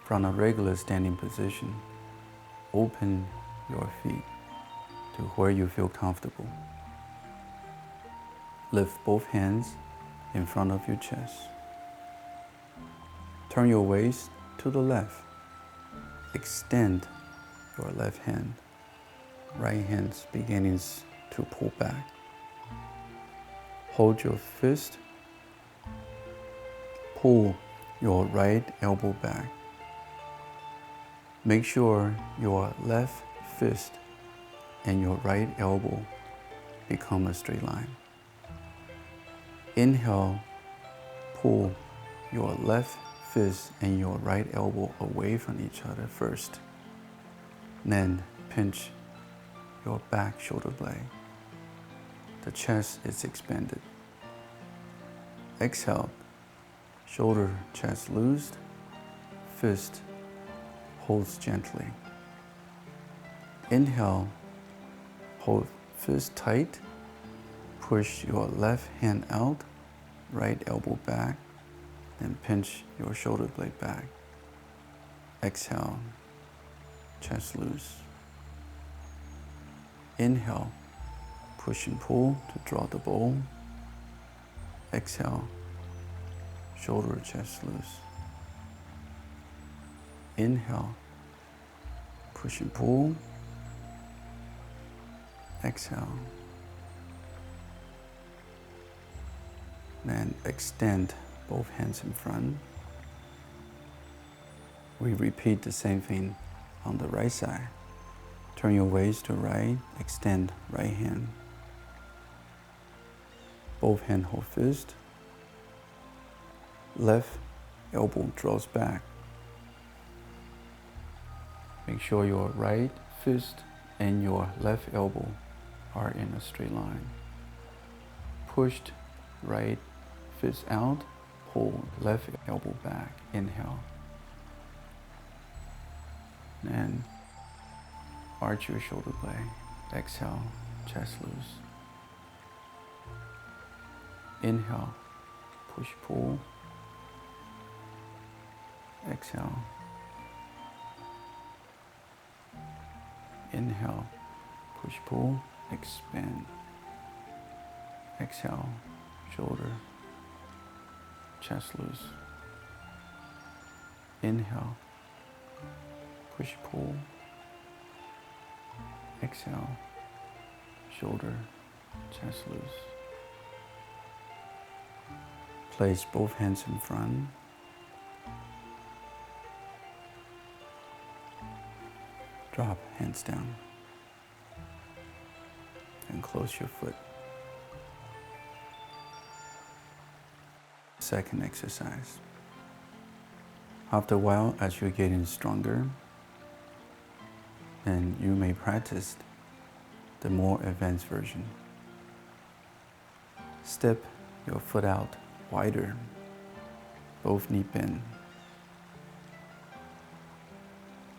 From a regular standing position, open your feet to where you feel comfortable. Lift both hands in front of your chest. Turn your waist to the left. Extend your left hand. Right hand beginning to pull back. Hold your fist. Pull your right elbow back. Make sure your left fist and your right elbow become a straight line. Inhale, pull your left fist and your right elbow away from each other first. Then pinch your back shoulder blade. The chest is expanded. Exhale, shoulder chest loosed, fist holds gently. Inhale, hold fist tight, push your left hand out, right elbow back, then pinch your shoulder blade back. Exhale, chest loose. Inhale, push and pull to draw the bowl. Exhale, shoulder, chest loose. Inhale, push and pull. Exhale. Then extend both hands in front. We repeat the same thing on the right side. Turn your waist to right, extend right hand. Both hands hold fist. Left elbow draws back. Make sure your right fist and your left elbow are in a straight line. Pushed right fist out, pull left elbow back, inhale. And arch your shoulder blade, exhale, chest loose. Inhale, push, pull. Exhale. Inhale, push, pull, expand. Exhale, shoulder, chest loose. Inhale, push, pull. Exhale, shoulder, chest loose. Place both hands in front. Drop hands down and close your foot. Second exercise. After a while, as you're getting stronger, then you may practice the more advanced version. Step your foot out wider, both knee bend.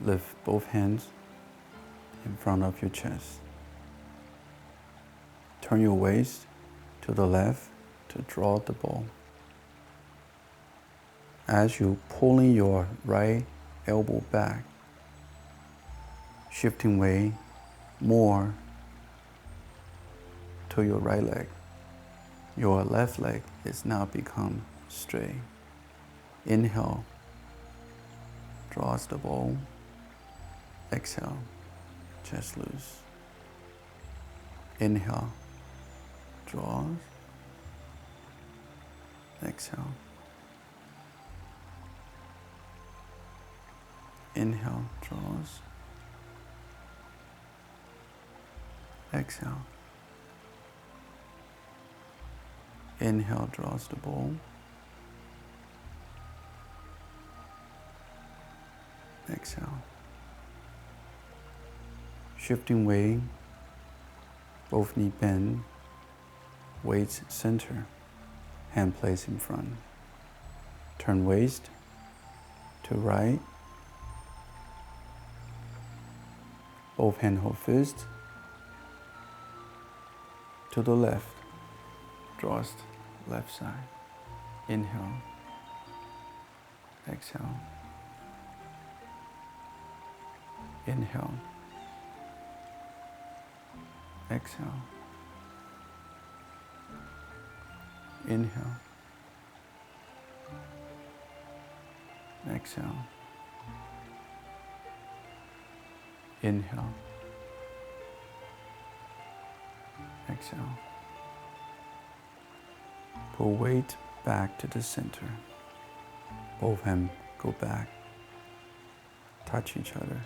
Lift both hands in front of your chest. Turn your waist to the left to draw the ball. As you pulling your right elbow back, shifting weight more to your right leg. Your left leg is now become straight. Inhale, draws the ball. Exhale, chest loose. Inhale, draws. Exhale. Inhale, draws. Exhale. Inhale, draws the ball. Exhale. Shifting weight, both knee bend, weights center, hand placed in front. Turn waist to right. Both hand hold fist to the left. Draws left side. Inhale. Exhale. Inhale. Exhale. Inhale. Exhale. Inhale. Exhale. Pull weight back to the center. Both hands go back. Touch each other.